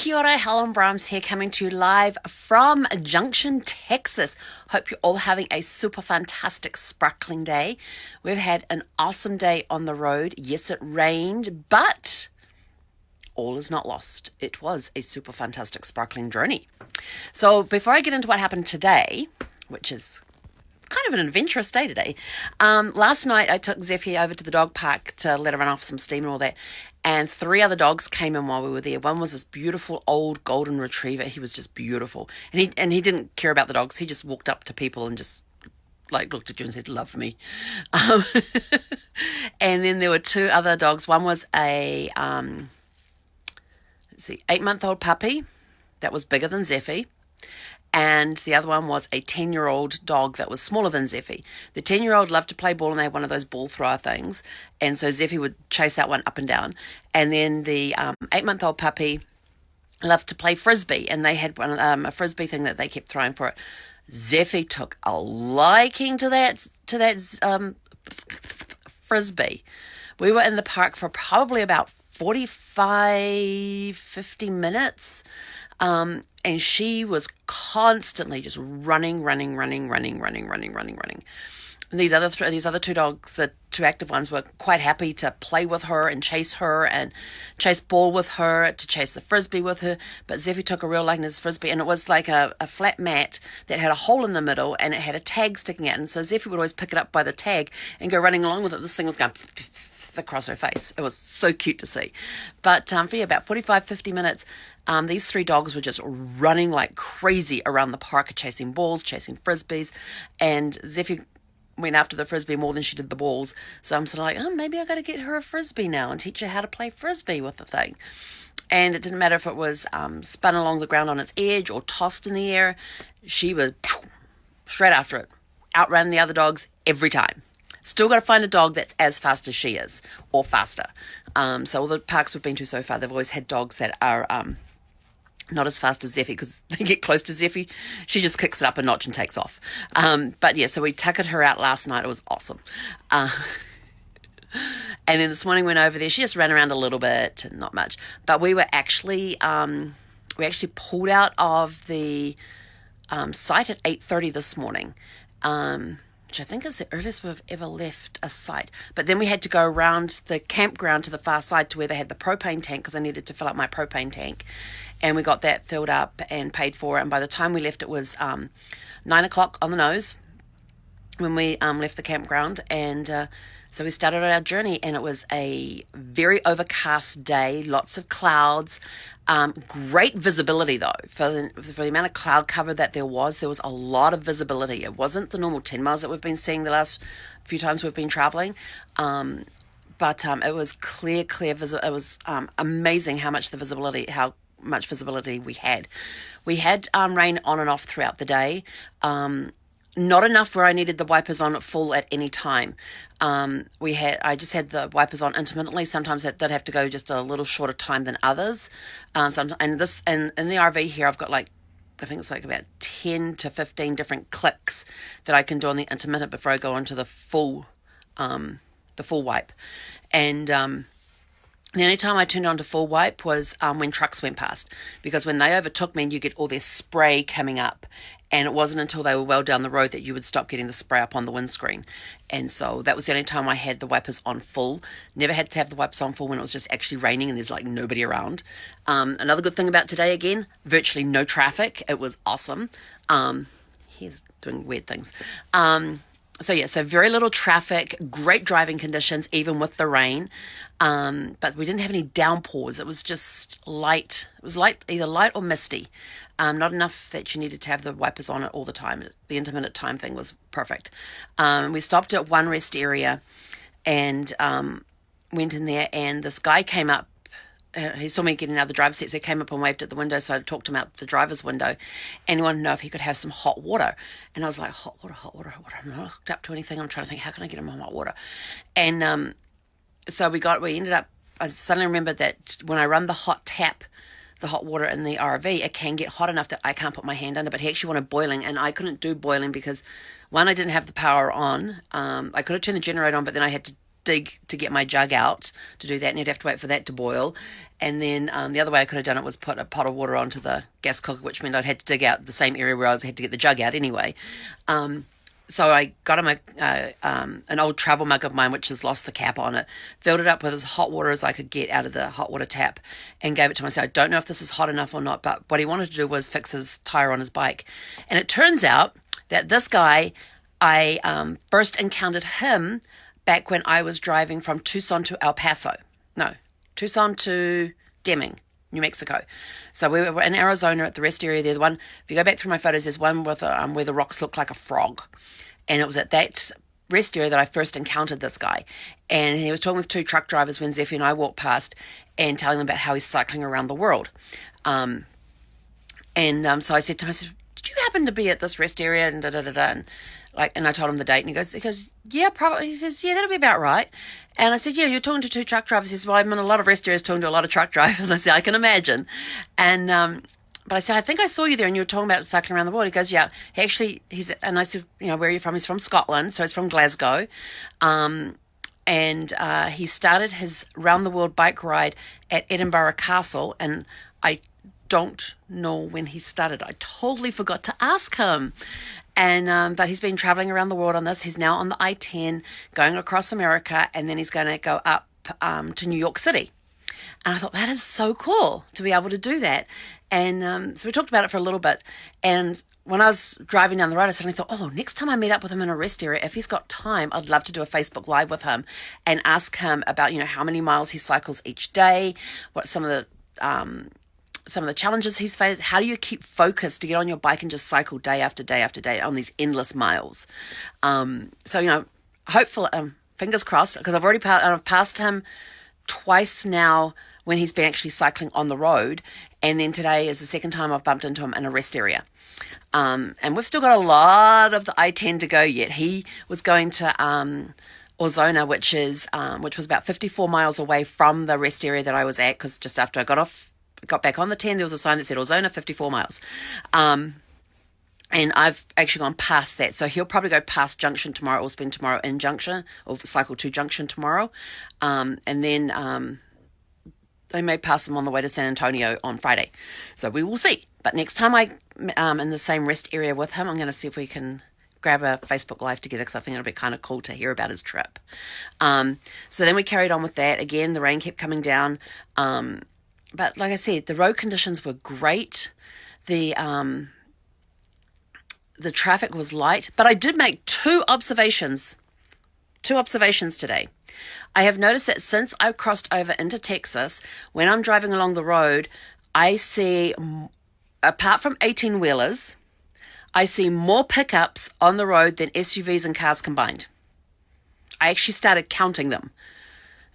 Kia ora, Helen Brahms here, coming to you live from Junction, Texas. Hope you're all having a super fantastic, sparkling day. We've had an awesome day on the road. Yes, it rained, but all is not lost. It was a super fantastic, sparkling journey. So before I get into what happened today, which is kind of an adventurous day today. Last night I took Zephy over to the dog park to let her run off some steam and all that, and 3 other dogs came in while we were there. One was this beautiful old golden retriever. He was just beautiful, and he didn't care about the dogs. He just walked up to people and just looked at you and said, "Love me." And then there were 2 other dogs. One was a 8-month-old puppy that was bigger than Zephy. And the other one was a 10-year-old dog that was smaller than Zephy. The 10-year-old loved to play ball, and they had one of those ball thrower things. And so Zephy would chase that one up and down. And then the 8-month-old puppy loved to play frisbee, and they had a frisbee thing that they kept throwing for it. Zephy took a liking to that frisbee. We were in the park for probably about 45, 50 minutes. And she was constantly just running. And these other 2 dogs, the 2 active ones, were quite happy to play with her and chase ball with her, to chase the frisbee with her. But Zephy took a real liking to this frisbee, and it was like a flat mat that had a hole in the middle, and it had a tag sticking out. And so Zephy would always pick it up by the tag and go running along with it. This thing was going across her face. It was so cute to see. But for about 45, 50 minutes, these 3 dogs were just running like crazy around the park, chasing balls, chasing frisbees, and Zephy went after the frisbee more than she did the balls. So I'm sort of like, maybe I got to get her a frisbee now and teach her how to play frisbee with the thing. And it didn't matter if it was spun along the ground on its edge or tossed in the air. She was straight after it, outran the other dogs every time. Still got to find a dog that's as fast as she is, or faster. So all the parks we've been to so far, they've always had dogs that are not as fast as Zephy, because they get close to Zephy, she just kicks it up a notch and takes off. But yeah, so we tuckered her out last night. It was awesome. And then this morning went over there. She just ran around a little bit, not much. But we were actually pulled out of the site at 8:30 this morning. Which I think is the earliest we've ever left a site. But then we had to go around the campground to the far side to where they had the propane tank, because I needed to fill up my propane tank. And we got that filled up and paid for. And by the time we left, it was 9 o'clock on the nose when we left the campground. And so we started our journey, and it was a very overcast day, lots of clouds. Great visibility, though. For the amount of cloud cover that there was a lot of visibility. It wasn't the normal 10 miles that we've been seeing the last few times we've been traveling. But it was clear visible. It was amazing how much visibility we had. We had rain on and off throughout the day. Not enough where I needed the wipers on at full at any time. I just had the wipers on intermittently. Sometimes they'd have to go just a little shorter time than others. And in the RV here, I've got I think it's about 10 to 15 different clicks that I can do on the intermittent before I go onto the full wipe. And the only time I turned on to full wipe was when trucks went past, because when they overtook me, you get all this spray coming up, and it wasn't until they were well down the road that you would stop getting the spray up on the windscreen. And so that was the only time I had the wipers on full. Never had to have the wipers on full when it was just actually raining and there's nobody around. Another good thing about today, again, virtually no traffic. It was awesome. He's doing weird things. So very little traffic, great driving conditions, even with the rain. But we didn't have any downpours. It was just light. It was either light or misty. Not enough that you needed to have the wipers on it all the time. The intermittent time thing was perfect. We stopped at one rest area and went in there, and this guy came up. He saw me getting out of the driver's seat, so he came up and waved at the window, so I talked him out the driver's window, and he wanted to know if he could have some hot water. And I was like, hot water. I'm not hooked up to anything. I'm trying to think, how can I get him hot water? And so we ended up, I suddenly remembered that when I run the hot water in the RV, it can get hot enough that I can't put my hand under, but he actually wanted boiling, and I couldn't do boiling because, one, I didn't have the power on. I could have turned the generator on, but then I had to dig to get my jug out to do that, and you'd have to wait for that to boil. And then the other way I could have done it was put a pot of water onto the gas cooker, which meant I'd had to dig out the same area where I had to get the jug out anyway. So I got him an old travel mug of mine, which has lost the cap on it, filled it up with as hot water as I could get out of the hot water tap, and gave it to him. I said, I don't know if this is hot enough or not, but what he wanted to do was fix his tire on his bike. And it turns out that this guy, I first encountered him back when I was driving from Tucson to El Paso. No, Tucson to Deming, New Mexico. So we were in Arizona at the rest area there. The one, if you go back through my photos, there's one with where the rocks look like a frog. And it was at that rest area that I first encountered this guy. And he was talking with two truck drivers when Zephy and I walked past and telling them about how he's cycling around the world. So I said to him, did you happen to be at this rest area? And and I told him the date, and he goes, yeah, probably. He says, yeah, that'll be about right. And I said, yeah, you're talking to two truck drivers. He says, well, I'm in a lot of rest areas talking to a lot of truck drivers. I said, I can imagine. And but I said, I think I saw you there, and you were talking about cycling around the world. He goes, yeah. And I said, where are you from? He's from Scotland, so he's from Glasgow. And he started his round the world bike ride at Edinburgh Castle, and I don't know when he started. I totally forgot to ask him. And but he's been traveling around the world on this. He's now on the I-10 going across America, and then he's going to go up to New York City. And I thought, that is so cool to be able to do that. And so we talked about it for a little bit. And when I was driving down the road, I suddenly thought, next time I meet up with him in a rest area, if he's got time, I'd love to do a Facebook Live with him and ask him about, how many miles he cycles each day, what some of the challenges he's faced. How do you keep focused to get on your bike and just cycle day after day after day on these endless miles? So, hopefully, fingers crossed, because I've passed him twice now when he's been actually cycling on the road. And then today is the second time I've bumped into him in a rest area. And we've still got a lot of the I-10 to go yet. He was going to Ozona, which was about 54 miles away from the rest area that I was at, because just after I got back on the 10, there was a sign that said Ozona, 54 miles. And I've actually gone past that. So he'll probably go past Junction tomorrow, or spend tomorrow in Junction, or cycle to Junction tomorrow. And then they may pass him on the way to San Antonio on Friday. So we will see. But next time I'm in the same rest area with him, I'm going to see if we can grab a Facebook Live together, because I think it'll be kind of cool to hear about his trip. So then we carried on with that. Again, the rain kept coming down. But like I said, the road conditions were great. The traffic was light, but I did make two observations today. I have noticed that since I've crossed over into Texas, when I'm driving along the road, I see, apart from 18-wheelers, I see more pickups on the road than SUVs and cars combined. I actually started counting them.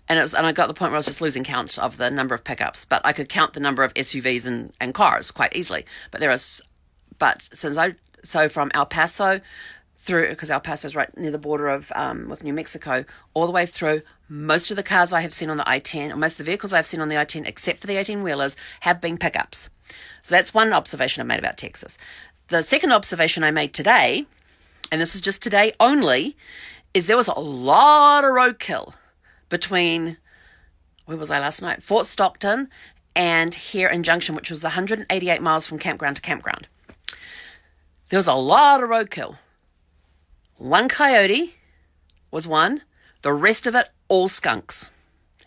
And I got to the point where I was just losing count of the number of pickups, but I could count the number of SUVs and cars quite easily. So from El Paso through, because El Paso is right near the border of with New Mexico, all the way through, most of the cars I have seen on the I-10, or most of the vehicles I've seen on the I-10, except for the 18-wheelers, have been pickups. So that's one observation I made about Texas. The second observation I made today, and this is just today only, is there was a lot of roadkill between, where was I last night? Fort Stockton and here in Junction, which was 188 miles from campground to campground. There was a lot of roadkill. One coyote was one. The rest of it, all skunks.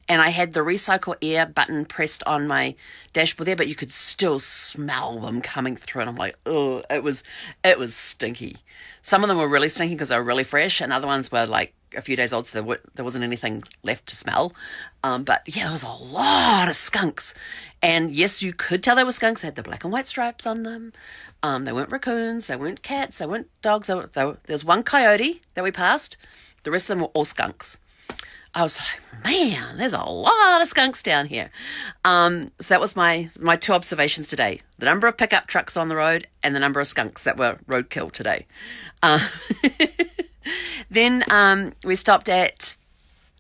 And I had the recycle air button pressed on my dashboard there, but you could still smell them coming through. And I'm like, oh, it was stinky. Some of them were really stinky because they were really fresh, and other ones were like a few days old, so there wasn't anything left to smell. But yeah, there was a lot of skunks. And yes, you could tell they were skunks. They had the black and white stripes on them. They weren't raccoons. They weren't cats. They weren't dogs. There's one coyote that we passed. The rest of them were all skunks. I was like, man, there's a lot of skunks down here. So that was my two observations today. The number of pickup trucks on the road and the number of skunks that were roadkill today. Then we stopped at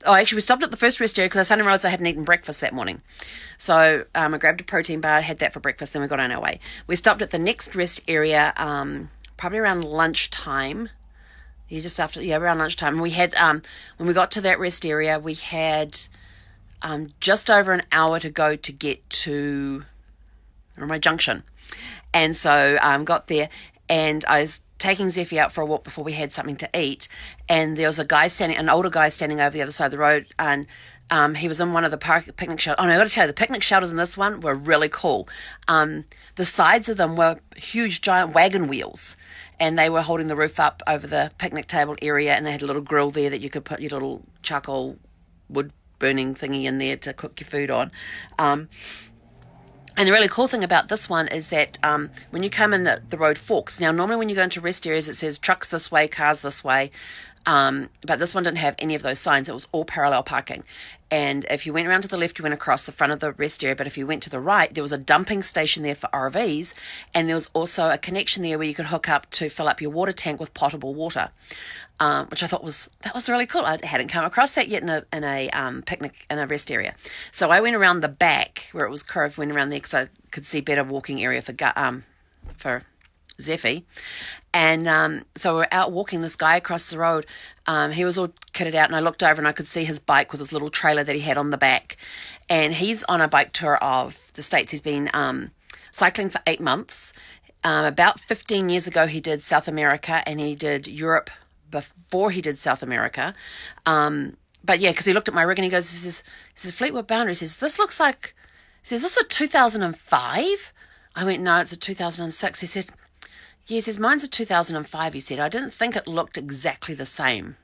the first rest area because I suddenly realized I hadn't eaten breakfast that morning. So I grabbed a protein bar, had that for breakfast, then we got on our way. We stopped at the next rest area probably around lunchtime. just after, around lunchtime. And we had, when we got to that rest area, we had just over an hour to go to get to my Junction. And so got there, and I was taking Zephy out for a walk before we had something to eat, and there was an older guy standing over the other side of the road, and he was in one of the picnic shelters. Oh no, I got to tell you, the picnic shelters in this one were really cool. The sides of them were huge, giant wagon wheels, and they were holding the roof up over the picnic table area, and they had a little grill there that you could put your little charcoal wood burning thingy in there to cook your food on. And the really cool thing about this one is that when you come in, the road forks. Now, normally when you go into rest areas, it says trucks this way, cars this way. But this one didn't have any of those signs. It was all parallel parking. And if you went around to the left, you went across the front of the rest area. But if you went to the right, there was a dumping station there for RVs. And there was also a connection there where you could hook up to fill up your water tank with potable water, which I thought was really cool. I hadn't come across that yet in a picnic in a rest area. So I went around the back where it was curved, went around there because I could see better walking area for Zephy. And so we're out walking. This guy across the road, he was all kitted out, and I looked over and I could see his bike with his little trailer that he had on the back. And he's on a bike tour of the States. He's been cycling for 8 months. About 15 years ago, he did South America, and he did Europe before he did South America. But yeah, because he looked at my rig and he says, Fleetwood Boundary. He says, this is a 2005? I went, no, it's a 2006. He said, yeah, he says, mine's a 2005, he said. I didn't think it looked exactly the same,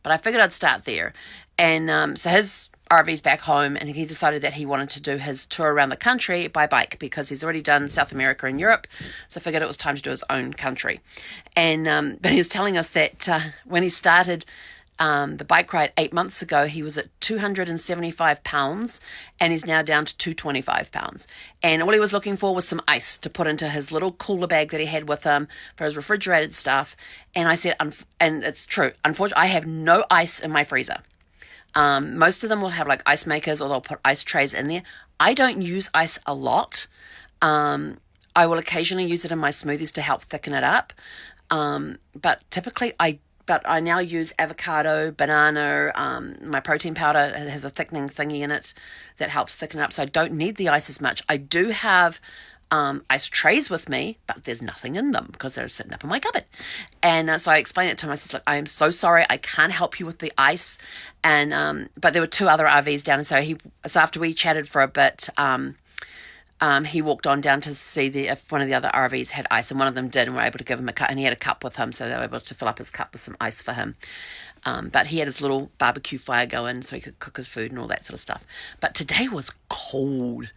but I figured I'd start there. And so his RV's back home, and he decided that he wanted to do his tour around the country by bike because he's already done South America and Europe, so I figured it was time to do his own country. And but he was telling us that when he started the bike ride 8 months ago, he was at 275 pounds, and he's now down to 225 pounds. And all he was looking for was some ice to put into his little cooler bag that he had with him for his refrigerated stuff. And I said, and it's true, unfortunately, I have no ice in my freezer. Most of them will have like ice makers, or they'll put ice trays in there. I don't use ice a lot. I will occasionally use it in my smoothies to help thicken it up. But typically But I now use avocado, banana, my protein powder has a thickening thingy in it that helps thicken up, so I don't need the ice as much. I do have ice trays with me, but there's nothing in them because they're sitting up in my cupboard. And so I explained it to him. I said, look, I am so sorry, I can't help you with the ice. And but there were 2 other RVs down, and so after we chatted for a bit, he walked on down to see if one of the other RVs had ice, and one of them did, and we were able to give him a cup, and he had a cup with him, so they were able to fill up his cup with some ice for him. But he had his little barbecue fire going so he could cook his food and all that sort of stuff. But today was cold.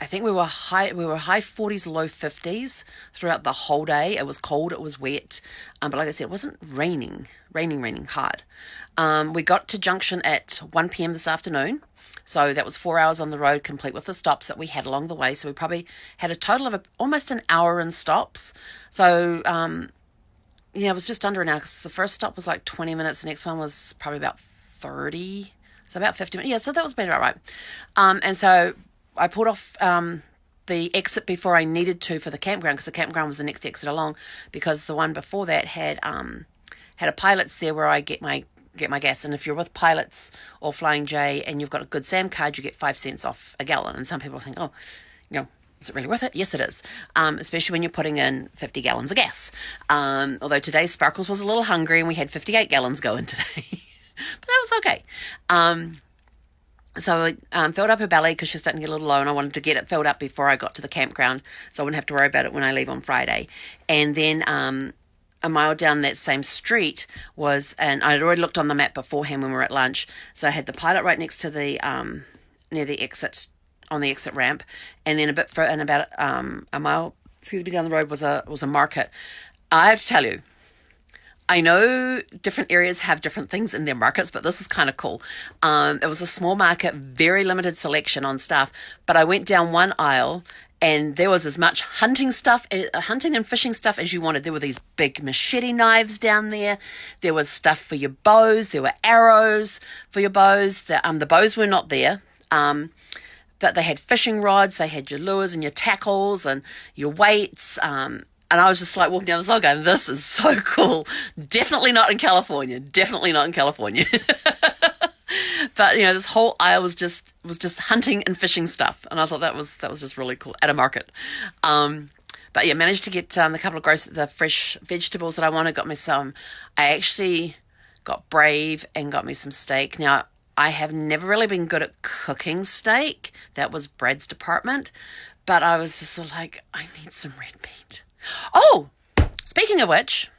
I think we were high 40s, low 50s throughout the whole day. It was cold, it was wet, but like I said, it wasn't raining hard. We got to Junction at 1 p.m. this afternoon. So that was 4 hours on the road, complete with the stops that we had along the way. So we probably had a total of almost an hour in stops. So, it was just under an hour because the first stop was like 20 minutes. The next one was probably about 30. So about 50 minutes. Yeah, so that was about right. And so I pulled off the exit before I needed to for the campground, because the campground was the next exit along, because the one before that had a Pilots there where I get my gas. And if you're with Pilots or Flying J and you've got a Good Sam card, you get 5 cents off a gallon. And some people think, is it really worth it? Yes, it is, especially when you're putting in 50 gallons of gas. Although today Sparkles was a little hungry and we had 58 gallons going today. But that was okay. So I filled up her belly because she was starting to get a little low, and I wanted to get it filled up before I got to the campground so I wouldn't have to worry about it when I leave on Friday. And then a mile down that same street and I'd already looked on the map beforehand when we were at lunch, so I had the Pilot right next to the near the exit, on the exit ramp, and then about a mile down the road was a market. I have to tell you, I know different areas have different things in their markets, but this is kind of cool. It was a small market, very limited selection on stuff, but I went down one aisle and there was as much hunting and fishing stuff as you wanted. There were these big machete knives down there. There was stuff for your bows. There were arrows for your bows. The bows were not there. But they had fishing rods, they had your lures and your tackles and your weights. And I was just like walking down the side going, this is so cool. Definitely not in California. Definitely not in California. But this whole aisle was just hunting and fishing stuff, and I thought that was just really cool at a market. But yeah, managed to get the couple of the fresh vegetables that I wanted. Got me some. I actually got brave and got me some steak. Now, I have never really been good at cooking steak. That was Brad's department. But I was just like, I need some red meat. Oh, speaking of which,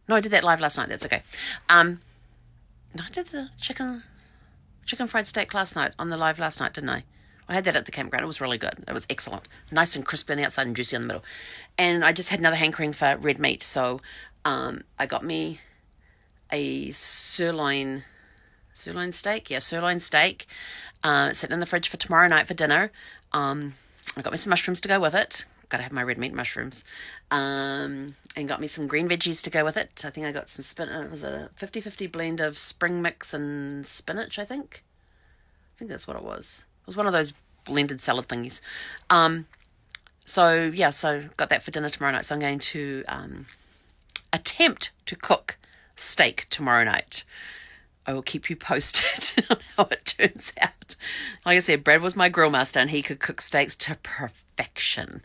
no, I did that live last night. That's okay. No, I did the chicken fried steak last night on the live last night, didn't I? I had that at the campground. It was really good. It was excellent. Nice and crispy on the outside and juicy in the middle. And I just had another hankering for red meat. So I got me a sirloin steak. Yeah, sirloin steak. It's sitting in the fridge for tomorrow night for dinner. I got me some mushrooms to go with it. Got to have my red meat mushrooms. And got me some green veggies to go with it. I think I got some spinach. It was a 50-50 blend of spring mix and spinach, I think. I think that's what it was. It was one of those blended salad thingies. So got that for dinner tomorrow night. So I'm going to attempt to cook steak tomorrow night. I will keep you posted on how it turns out. Like I said, Brad was my grill master and he could cook steaks to perfection.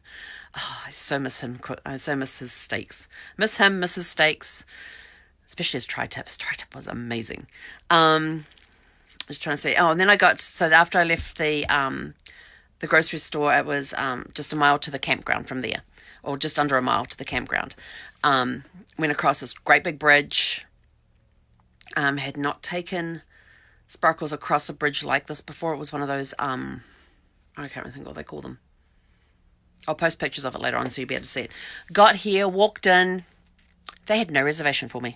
Oh, I so miss him. I so miss his steaks. Miss him, miss his steaks. Especially his tri-tips. Tri-tip was amazing. I was trying to say, and then so after I left the grocery store, it was just a mile to the campground from there, or just under a mile to the campground. Went across this great big bridge. Had not taken sparkles across a bridge like this before. It was one of those, I can't really think what they call them. I'll post pictures of it later on so you'll be able to see it. Got here, walked in. They had no reservation for me.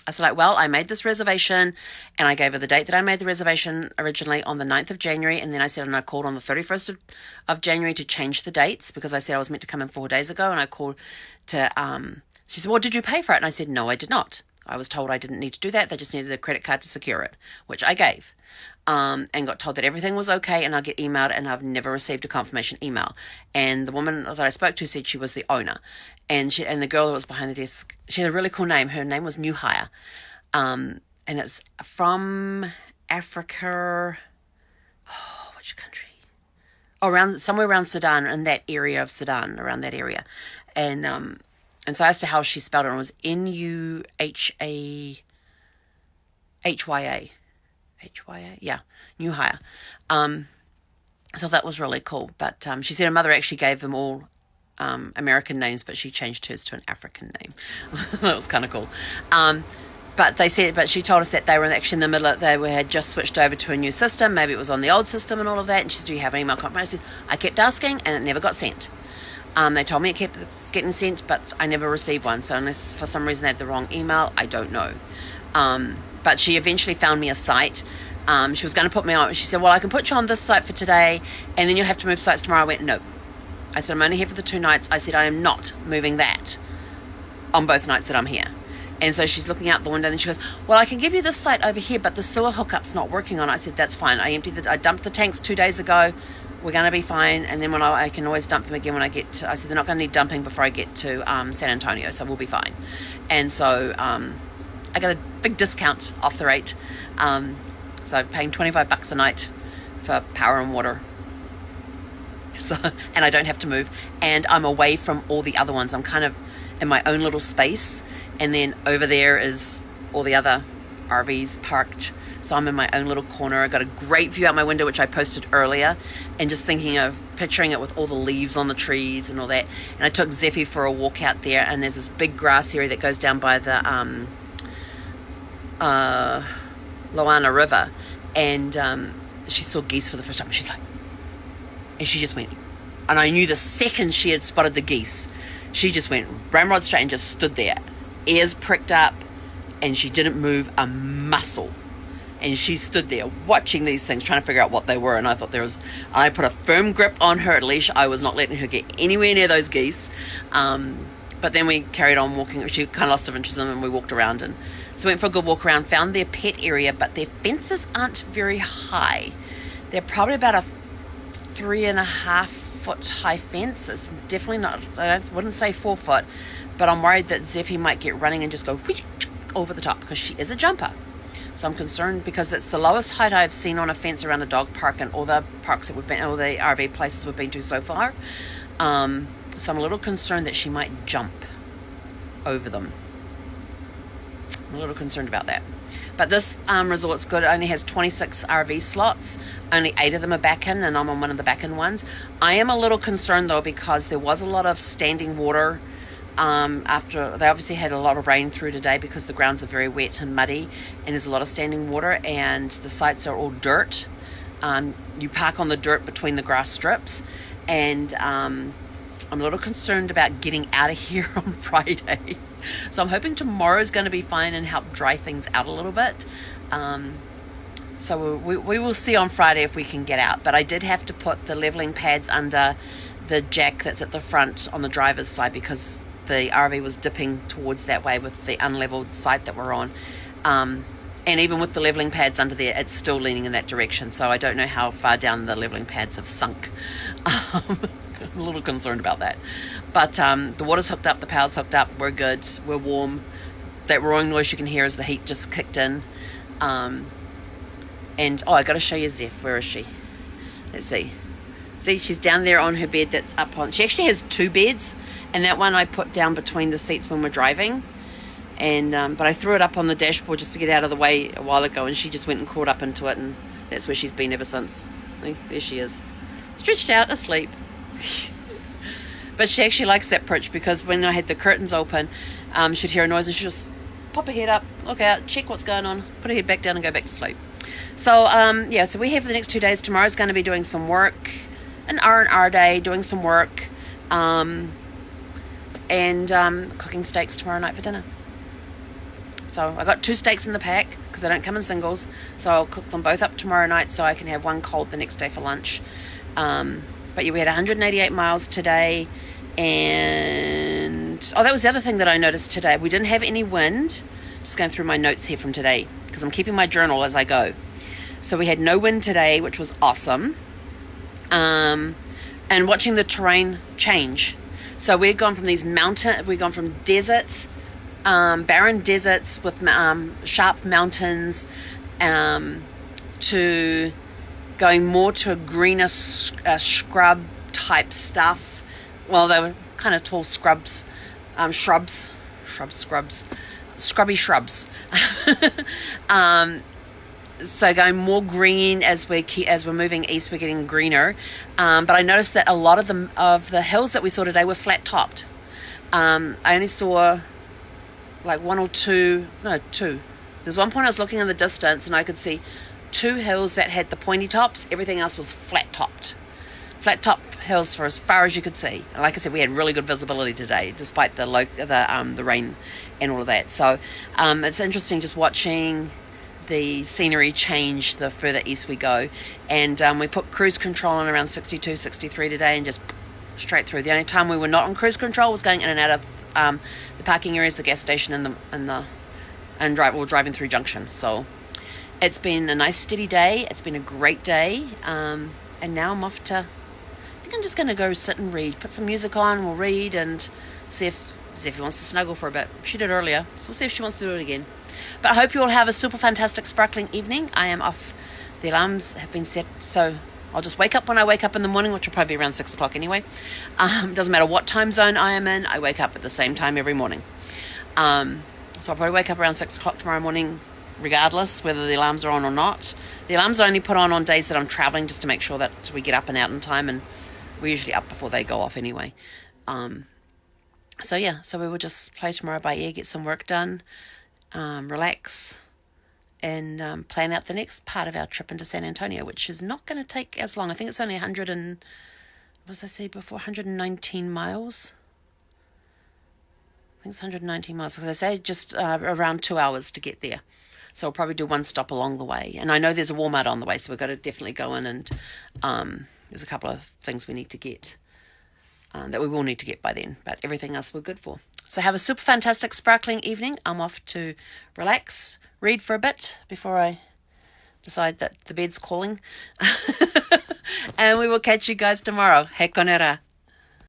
I was like, well, I made this reservation and I gave her the date that I made the reservation originally on the 9th of January. And then I said, and I called on the 31st of January to change the dates because I said I was meant to come in 4 days ago. And I called she said, well, did you pay for it? And I said, no, I did not. I was told I didn't need to do that. They just needed a credit card to secure it, which I gave. And got told that everything was okay and I'll get emailed, and I've never received a confirmation email. And the woman that I spoke to said she was the owner. And the girl that was behind the desk, she had a really cool name. Her name was New Hire. And it's from Africa. Oh, which country? Oh, somewhere around Sudan, in that area of Sudan, around that area. And so I asked her how she spelled it, and it was Nuhaya. Hya, yeah, New Hire. So that was really cool. But she said her mother actually gave them all American names, but she changed hers to an African name. That was kind of cool. But she told us that they were actually in the middle had just switched over to a new system. Maybe it was on the old system and all of that. And she said, do you have an email confirmation? I kept asking and it never got sent. They told me it's getting sent, but I never received one. So unless for some reason they had the wrong email, I don't know. But she eventually found me a site. She was going to put me on. She said, well, I can put you on this site for today, and then you'll have to move sites tomorrow. I went, no. I said, I'm only here for the 2 nights. I said, I am not moving that on both nights that I'm here. And so she's looking out the window, and then she goes, well, I can give you this site over here, but the sewer hookup's not working on it. I said, that's fine. I dumped the tanks 2 days ago. We're going to be fine. And then I can always dump them again when I get to, I said, they're not going to need dumping before I get to San Antonio, so we'll be fine. And so I got a big discount off the rate. So I'm paying $25 a night for power and water. So, and I don't have to move. And I'm away from all the other ones. I'm kind of in my own little space. And then over there is all the other RVs parked. So I'm in my own little corner. I got a great view out my window, which I posted earlier. And just picturing it with all the leaves on the trees and all that. And I took Zephy for a walk out there. And there's this big grass area that goes down by the Loana River. And she saw geese for the first time. She's like, and she just went. And I knew the second she had spotted the geese, she just went ramrod straight and just stood there, ears pricked up, and she didn't move a muscle. And she stood there watching these things, trying to figure out what they were. And I thought I put a firm grip on her leash. I was not letting her get anywhere near those geese. But then we carried on walking. She kind of lost interest in them, and we walked around. And so we went for a good walk around, found their pet area, but their fences aren't very high. They're probably about a 3.5 foot high fence. It's definitely not, wouldn't say 4 foot, but I'm worried that Zephy might get running and just go over the top because she is a jumper. So I'm concerned because it's the lowest height I've seen on a fence around a dog park in all the parks that we've been, all the RV places we've been to so far. So I'm a little concerned that she might jump over them. I'm a little concerned about that. But this resort's good. It only has 26 RV slots. Only 8 of them are back-in, and I'm on one of the back-in ones. I am a little concerned, though, because there was a lot of standing water after they obviously had a lot of rain through today because the grounds are very wet and muddy, and there's a lot of standing water, and the sites are all dirt. You park on the dirt between the grass strips, and I'm a little concerned about getting out of here on Friday. So I'm hoping tomorrow's going to be fine and help dry things out a little bit. So we will see on Friday if we can get out. But I did have to put the leveling pads under the jack that's at the front on the driver's side because the RV was dipping towards that way with the unleveled site that we're on. And even with the leveling pads under there, it's still leaning in that direction. So I don't know how far down the leveling pads have sunk. I'm a little concerned about that. But the water's hooked up, the power's hooked up, we're good, we're warm. That roaring noise you can hear as the heat just kicked in. And, I got to show you Zeph. Where is she? Let's see. See, she's down there on her bed that's up on... She actually has 2 beds, and that one I put down between the seats when we're driving. And but I threw it up on the dashboard just to get out of the way a while ago, and she just went and crawled up into it, and that's where she's been ever since. There she is. Stretched out, asleep. But she actually likes that perch because when I had the curtains open, she'd hear a noise and she'd just pop her head up, look out, check what's going on, put her head back down and go back to sleep. So, so we have the next 2 days. Tomorrow's going to be doing some work, an R&R day, doing some work, and cooking steaks tomorrow night for dinner. So I got 2 steaks in the pack because they don't come in singles. So I'll cook them both up tomorrow night so I can have one cold the next day for lunch. But yeah, we had 188 miles today. And that was the other thing that I noticed today. We didn't have any wind. Just going through my notes here from today because I'm keeping my journal as I go. So we had no wind today, which was awesome. And watching the terrain change. So we've gone from desert, barren deserts with sharp mountains, to going more to a greener scrub type stuff. Well, they were kind of tall scrubby shrubs. So going more green as we're moving east, we're getting greener. But I noticed that a lot of the hills that we saw today were flat topped. I only saw like 1 or 2. There's one point I was looking in the distance and I could see 2 hills that had the pointy tops. Everything else was flat topped. Flat top hills for as far as you could see. Like I said, we had really good visibility today, despite the rain and all of that. So it's interesting just watching the scenery change the further east we go. And we put cruise control on around 62, 63 today, and just straight through. The only time we were not on cruise control was going in and out of the parking areas, the gas station, and driving through Junction. So it's been a nice steady day. It's been a great day. And now I'm off to... I think I'm just going to go sit and read. Put some music on, we'll read, and see if Zephy wants to snuggle for a bit. She did earlier, so we'll see if she wants to do it again. But I hope you all have a super fantastic, sparkling evening. I am off. The alarms have been set, so I'll just wake up when I wake up in the morning, which will probably be around 6 o'clock anyway. Doesn't matter what time zone I am in, I wake up at the same time every morning. So I'll probably wake up around 6 o'clock tomorrow morning, regardless whether the alarms are on or not. The alarms are only put on days that I'm traveling, just to make sure that we get up and out in time, and we're usually up before they go off anyway. So we will just play tomorrow by ear, get some work done, relax, and plan out the next part of our trip into San Antonio, which is not going to take as long. I think it's only 119 miles. I think it's 119 miles, because I say just around 2 hours to get there. So I'll probably do one stop along the way. And I know there's a Walmart on the way, so we've got to definitely go in, and there's a couple of things we need to get, that we will need to get by then. But everything else we're good for. So have a super fantastic, sparkling evening. I'm off to relax, read for a bit before I decide that the bed's calling. And we will catch you guys tomorrow. He konera.